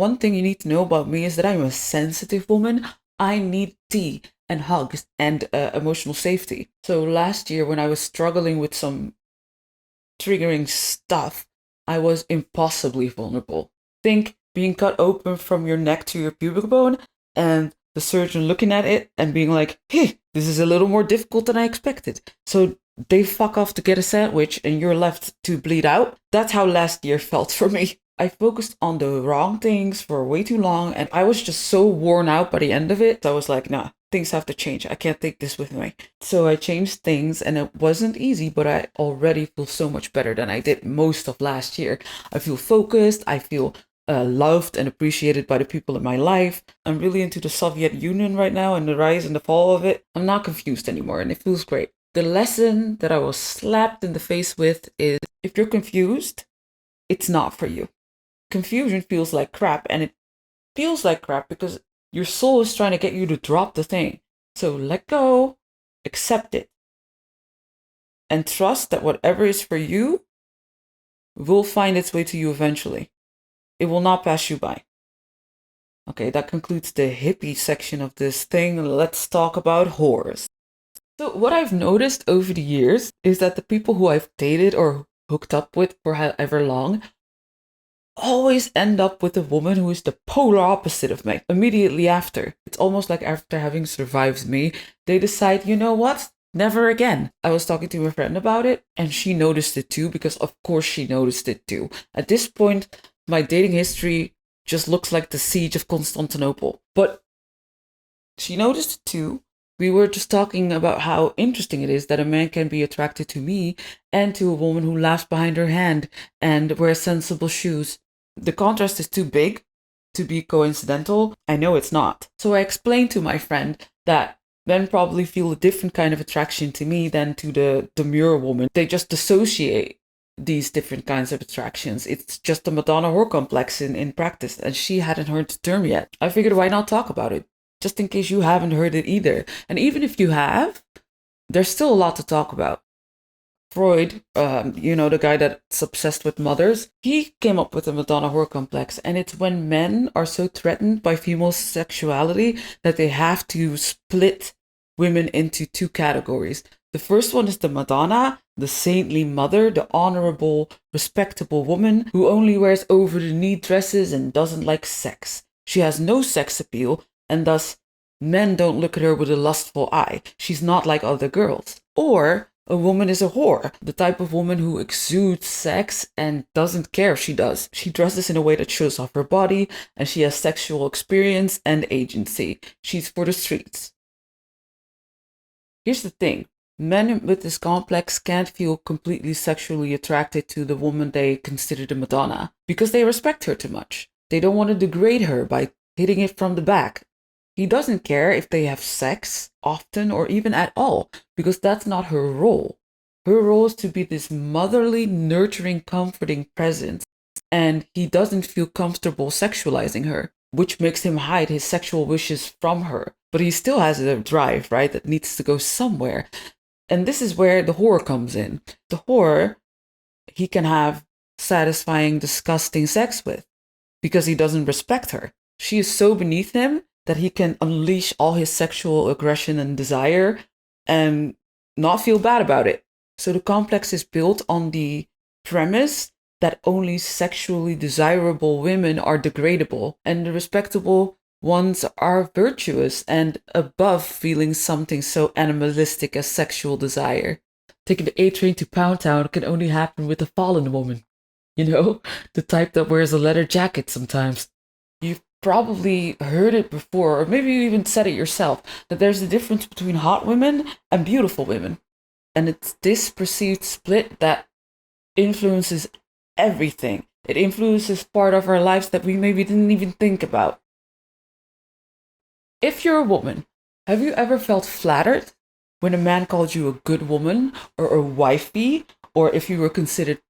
one thing you need to know about me is that I'm a sensitive woman. I need tea and hugs and emotional safety. So last year, when I was struggling with some triggering stuff, I was impossibly vulnerable. Think being cut open from your neck to your pubic bone and the surgeon looking at it and being like, hey, this is a little more difficult than I expected. So they fuck off to get a sandwich and you're left to bleed out. That's how last year felt for me. I focused on the wrong things for way too long and I was just so worn out by the end of it. So I was like, nah, things have to change. I can't take this with me. So I changed things and it wasn't easy, but I already feel so much better than I did most of last year. I feel focused. I feel loved and appreciated by the people in my life. I'm really into the Soviet Union right now and the rise and the fall of it. I'm not confused anymore and it feels great. The lesson that I was slapped in the face with is if you're confused, it's not for you. Confusion feels like crap, and it feels like crap because your soul is trying to get you to drop the thing. So let go, accept it, and trust that whatever is for you will find its way to you eventually. It will not pass you by. Okay, that concludes the hippie section of this thing. Let's talk about whores. So what I've noticed over the years is that the people who I've dated or hooked up with for however long always end up with a woman who is the polar opposite of me immediately after. It's almost like after having survived me, they decide, you know what? Never again. I was talking to a friend about it and she noticed it too, because of course she noticed it too. At this point, my dating history just looks like the siege of Constantinople. But she noticed it too. We were just talking about how interesting it is that a man can be attracted to me and to a woman who laughs behind her hand and wears sensible shoes. The contrast is too big to be coincidental. I know it's not. So I explained to my friend that men probably feel a different kind of attraction to me than to the demure woman. They just dissociate these different kinds of attractions. It's just a Madonna-Whore complex in practice, and she hadn't heard the term yet. I figured, why not talk about it? Just in case you haven't heard it either. And even if you have, there's still a lot to talk about. Freud, the guy that's obsessed with mothers, he came up with the Madonna-Whore complex. And it's when men are so threatened by female sexuality that they have to split women into two categories. The first one is the Madonna, the saintly mother, the honorable, respectable woman who only wears over-the-knee dresses and doesn't like sex. She has no sex appeal, and thus men don't look at her with a lustful eye. She's not like other girls. Or a woman is a whore, the type of woman who exudes sex and doesn't care if she does. She dresses in a way that shows off her body, and she has sexual experience and agency. She's for the streets. Here's the thing. Men with this complex can't feel completely sexually attracted to the woman they consider the Madonna because they respect her too much. They don't want to degrade her by hitting it from the back. He doesn't care if they have sex often or even at all, because that's not her role. Her role is to be this motherly, nurturing, comforting presence, and he doesn't feel comfortable sexualizing her, which makes him hide his sexual wishes from her. But he still has a drive, right, that needs to go somewhere. And this is where the whore comes in. The whore, he can have satisfying, disgusting sex with, because he doesn't respect her. She is so beneath him that he can unleash all his sexual aggression and desire and not feel bad about it. So the complex is built on the premise that only sexually desirable women are degradable and the respectable ones are virtuous and above feeling something so animalistic as sexual desire. Taking the A train to Pound Town can only happen with a fallen woman. You know, the type that wears a leather jacket sometimes. You've probably heard it before, or maybe you even said it yourself, that there's a difference between hot women and beautiful women. And it's this perceived split that influences everything. It influences part of our lives that we maybe didn't even think about. If you're a woman, have you ever felt flattered when a man called you a good woman or a wifey, or if you were considered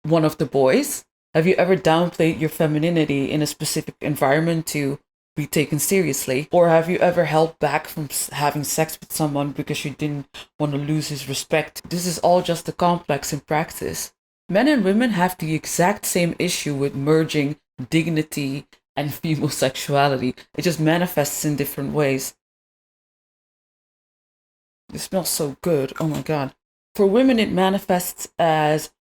one of the boys? Have you ever downplayed your femininity in a specific environment to be taken seriously? Or have you ever held back from having sex with someone because you didn't want to lose his respect? This is all just a complex in practice. Men and women have the exact same issue with merging dignity and female sexuality. It just manifests in different ways. It smells so good. Oh my god. For women, it manifests as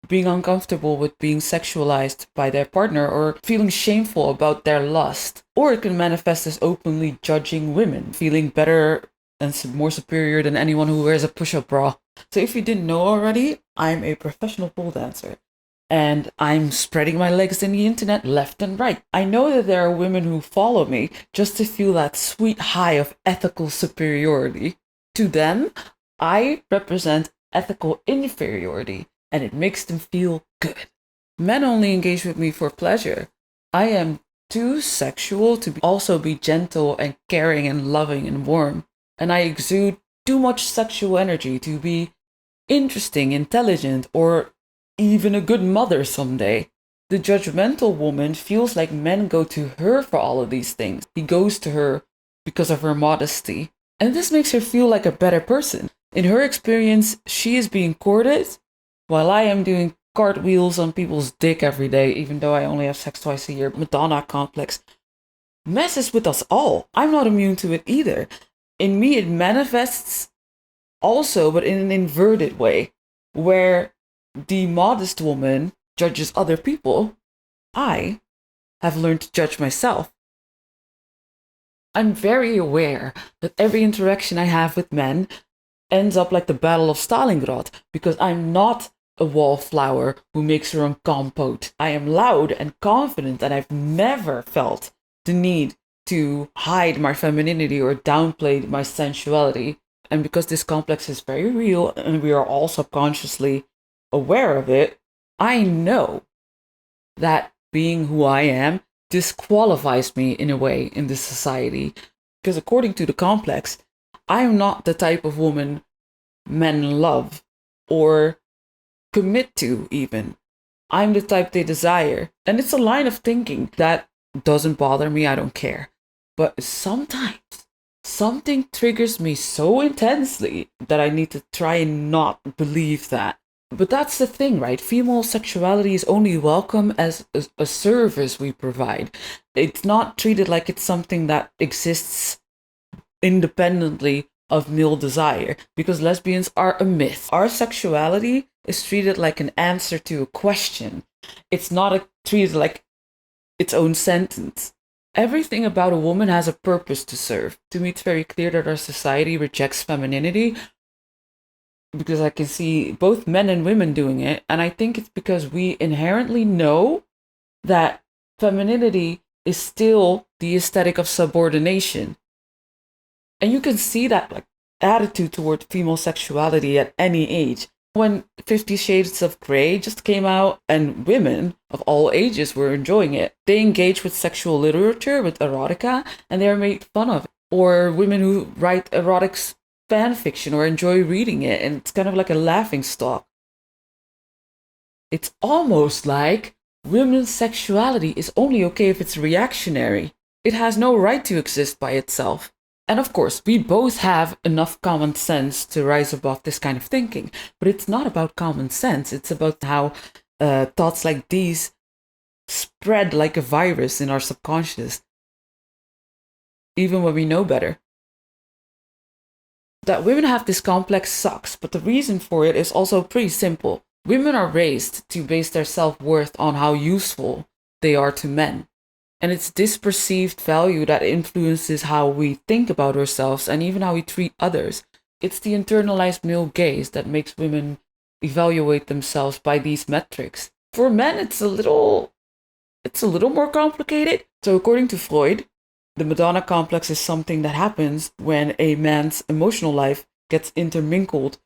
being uncomfortable with being sexualized by their partner or feeling shameful about their lust. Or it can manifest as openly judging women, feeling better and more superior than anyone who wears a push-up bra. So if you didn't know already, I'm a professional pole dancer. And I'm spreading my legs in the internet left and right. I know that there are women who follow me just to feel that sweet high of ethical superiority. To them, I represent ethical inferiority, and it makes them feel good. Men only engage with me for pleasure. I am too sexual to also be gentle and caring and loving and warm. And I exude too much sexual energy to be interesting, intelligent, or even a good mother someday. The judgmental woman feels like men go to her for all of these things. He goes to her because of her modesty. And this makes her feel like a better person. In her experience, she is being courted, while I am doing cartwheels on people's dick every day, even though I only have sex twice a year. Madonna complex messes with us all. I'm not immune to it either. In me, it manifests also, but in an inverted way, where the modest woman judges other people. I have learned to judge myself. I'm very aware that every interaction I have with men ends up like the Battle of Stalingrad, because I'm not a wallflower who makes her own compote. I am loud and confident, and I've never felt the need to hide my femininity or downplay my sensuality. And because this complex is very real and we are all subconsciously aware of it, I know that being who I am disqualifies me in a way in this society. Because according to the complex, I am not the type of woman men love or commit to even. I'm the type they desire. And it's a line of thinking that doesn't bother me, I don't care. But sometimes something triggers me so intensely that I need to try and not believe that. But that's the thing, right? Female sexuality is only welcome as a service we provide. It's not treated like it's something that exists independently of male desire, because lesbians are a myth. Our sexuality is treated like an answer to a question. It's not treated like its own sentence. Everything about a woman has a purpose to serve. To me, it's very clear that our society rejects femininity, because I can see both men and women doing it. And I think it's because we inherently know that femininity is still the aesthetic of subordination. And you can see that like attitude toward female sexuality at any age. When 50 Shades of Grey just came out and women of all ages were enjoying it, they engaged with sexual literature, with erotica, and they are made fun of. Or women who write erotic fan fiction or enjoy reading it, and it's kind of like a laughing stock. It's almost like women's sexuality is only okay if it's reactionary. It has no right to exist by itself. And of course, we both have enough common sense to rise above this kind of thinking. But it's not about common sense. It's about how thoughts like these spread like a virus in our subconscious, even when we know better. That women have this complex sucks, but the reason for it is also pretty simple. Women are raised to base their self-worth on how useful they are to men. And it's this perceived value that influences how we think about ourselves and even how we treat others. It's the internalized male gaze that makes women evaluate themselves by these metrics. For men, it's a little more complicated. So according to Freud, the Madonna complex is something that happens when a man's emotional life gets intermingled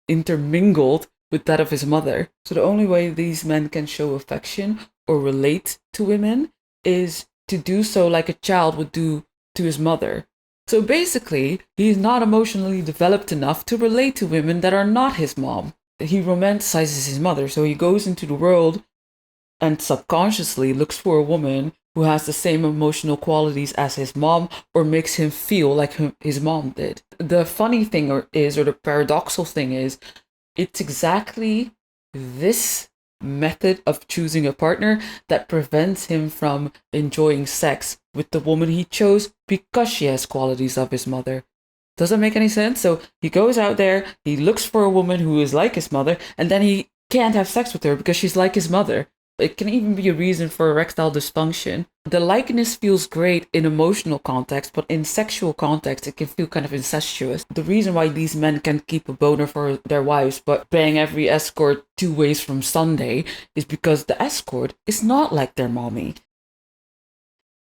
with that of his mother. So the only way these men can show affection or relate to women is to do so like a child would do to his mother. So basically, he's not emotionally developed enough to relate to women that are not his mom. He romanticizes his mother, so he goes into the world and subconsciously looks for a woman who has the same emotional qualities as his mom or makes him feel like his mom did. The funny thing or the paradoxical thing is, it's exactly this method of choosing a partner that prevents him from enjoying sex with the woman he chose because she has qualities of his mother. Doesn't make any sense. So he goes out there, he looks for a woman who is like his mother, and then he can't have sex with her because she's like his mother. It can even be a reason for erectile dysfunction. The likeness feels great in emotional context, but in sexual context, it can feel kind of incestuous. The reason why these men can keep a boner for their wives, but bang every escort 2 ways from Sunday, is because the escort is not like their mommy.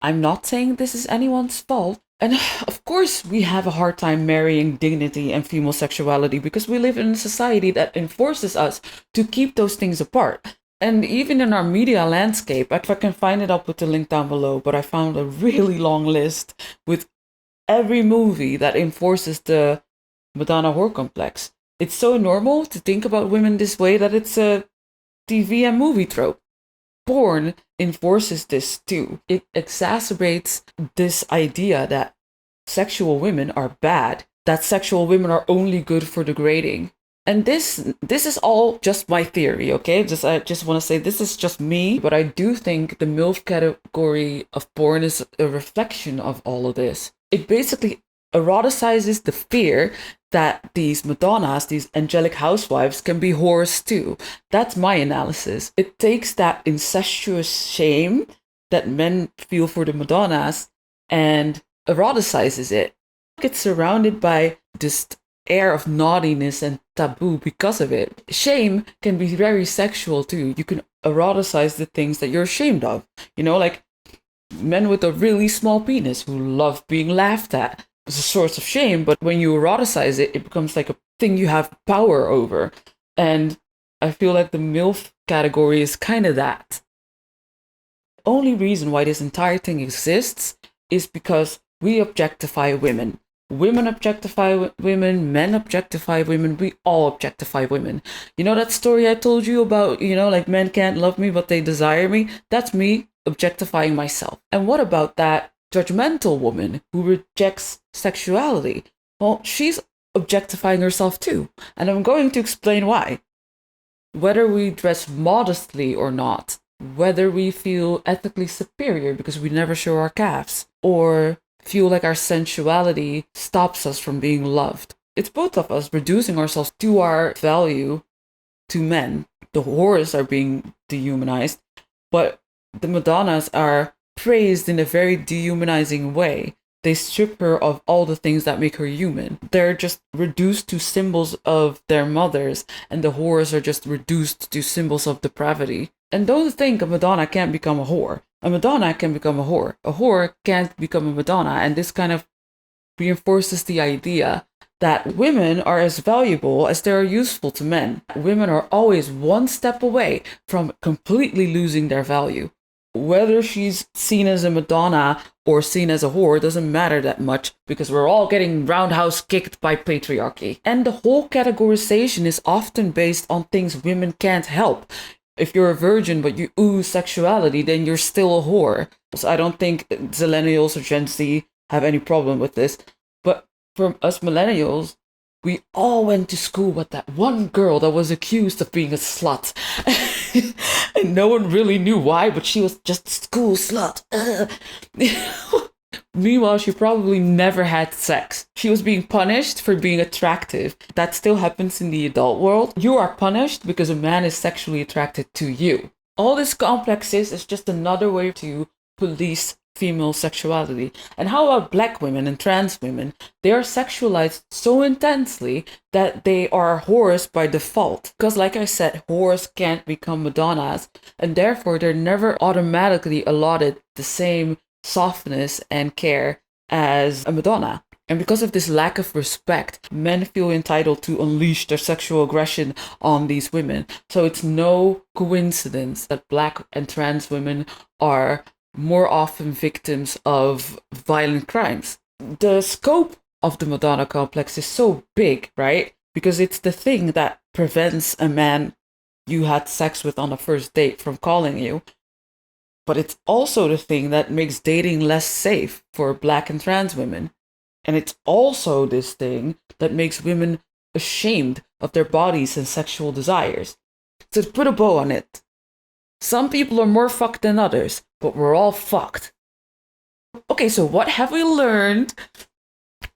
I'm not saying this is anyone's fault. And of course, we have a hard time marrying dignity and female sexuality because we live in a society that enforces us to keep those things apart. And even in our media landscape, if I can find it, I'll put the link down below, but I found a really long list with every movie that enforces the Madonna-Whore complex. It's so normal to think about women this way that it's a TV and movie trope. Porn enforces this too. It exacerbates this idea that sexual women are bad, that sexual women are only good for degrading. And this is all just my theory, okay? I just want to say this is just me, but I do think the MILF category of porn is a reflection of all of this. It basically eroticizes the fear that these Madonnas, these angelic housewives, can be whores too. That's my analysis. It takes that incestuous shame that men feel for the Madonnas and eroticizes it. It's surrounded by this air of naughtiness and taboo because of it. Shame can be very sexual too. You can eroticize the things that you're ashamed of. You know, like men with a really small penis who love being laughed at. It's a source of shame, but when you eroticize it, it becomes like a thing you have power over. And I feel like the MILF category is kind of that. The only reason why this entire thing exists is because we objectify women. Women objectify women, men objectify women, we all objectify women. You know that story I told you about, like men can't love me, but they desire me? That's me objectifying myself. And what about that judgmental woman who rejects sexuality? Well, she's objectifying herself too. And I'm going to explain why. Whether we dress modestly or not, whether we feel ethically superior because we never show our calves, or feel like our sensuality stops us from being loved. It's both of us reducing ourselves to our value to men. The whores are being dehumanized, but the Madonnas are praised in a very dehumanizing way. They strip her of all the things that make her human. They're just reduced to symbols of their mothers, and the whores are just reduced to symbols of depravity. And don't think a Madonna can't become a whore. A Madonna can become a whore. A whore can't become a Madonna. And this kind of reinforces the idea that women are as valuable as they are useful to men. Women are always one step away from completely losing their value. Whether she's seen as a Madonna or seen as a whore doesn't matter that much because we're all getting roundhouse kicked by patriarchy. And the whole categorization is often based on things women can't help. If you're a virgin but you ooze sexuality, then you're still a whore. So I don't think Zillennials or Gen Z have any problem with this. But for us millennials, we all went to school with that one girl that was accused of being a slut. And no one really knew why, but she was just a school slut. Meanwhile, she probably never had sex. She was being punished for being attractive. That still happens in the adult world. You are punished because a man is sexually attracted to you. All this complex is just another way to police female sexuality. And how about black women and trans women? They are sexualized so intensely that they are whores by default. Because like I said, whores can't become Madonnas, and therefore they're never automatically allotted the same softness and care as a Madonna. And because of this lack of respect, men feel entitled to unleash their sexual aggression on these women. So it's no coincidence that black and trans women are more often victims of violent crimes. The scope of the Madonna complex is so big, right? Because it's the thing that prevents a man you had sex with on a first date from calling you. But it's also the thing that makes dating less safe for black and trans women. And it's also this thing that makes women ashamed of their bodies and sexual desires. So to put a bow on it, some people are more fucked than others, but we're all fucked. Okay, so what have we learned?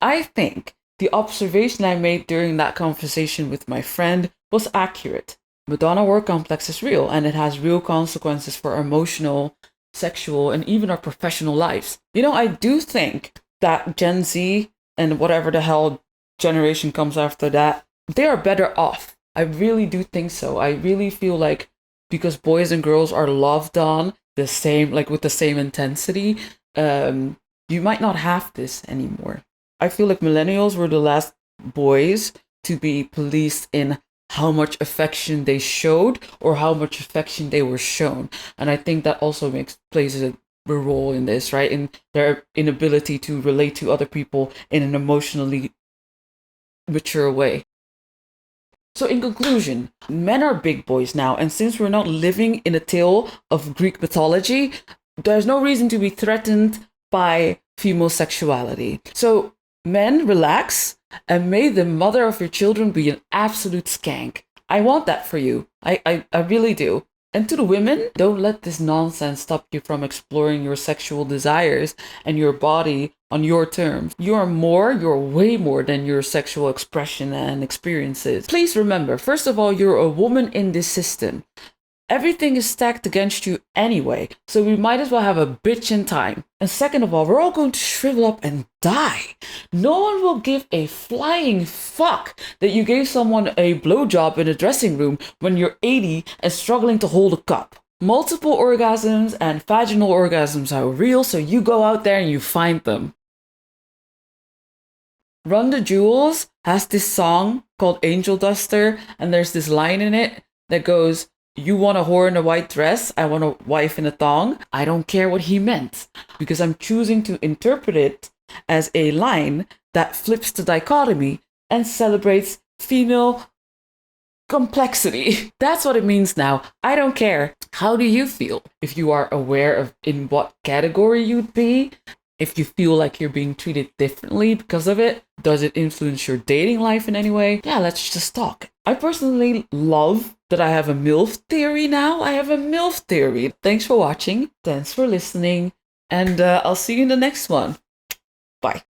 I think the observation I made during that conversation with my friend was accurate. Madonna-Whore complex is real, and it has real consequences for our emotional, sexual, and even our professional lives. I do think that Gen Z and whatever the hell generation comes after that, they are better off. I really do think so. I really feel like because boys and girls are loved on the same, like with the same intensity, you might not have this anymore. I feel like millennials were the last boys to be policed in how much affection they showed or how much affection they were shown. And I think that also plays a role in this, right? In their inability to relate to other people in an emotionally mature way. So in conclusion, men are big boys now, and since we're not living in a tale of Greek mythology, there's no reason to be threatened by female sexuality. So men, relax, and may the mother of your children be an absolute skank. I want that for you. I really do. And to the women, don't let this nonsense stop you from exploring your sexual desires and your body on your terms. You're way more than your sexual expression and experiences. Please remember, first of all, you're a woman in this system. Everything is stacked against you anyway, so we might as well have a bitchin' time. And second of all, we're all going to shrivel up and die. No one will give a flying fuck that you gave someone a blowjob in a dressing room when you're 80 and struggling to hold a cup. Multiple orgasms and vaginal orgasms are real, so you go out there and you find them. Run the Jewels has this song called Angel Duster, and there's this line in it that goes, "You want a whore in a white dress, I want a wife in a thong." I don't care what he meant, because I'm choosing to interpret it as a line that flips the dichotomy and celebrates female complexity. That's what it means now. I don't care. How do you feel? If you are aware of in what category you'd be, if you feel like you're being treated differently because of it, does it influence your dating life in any way? Yeah, let's just talk. I personally love that I have a MILF theory now. I have a MILF theory. Thanks for watching. Thanks for listening. And I'll see you in the next one. Bye.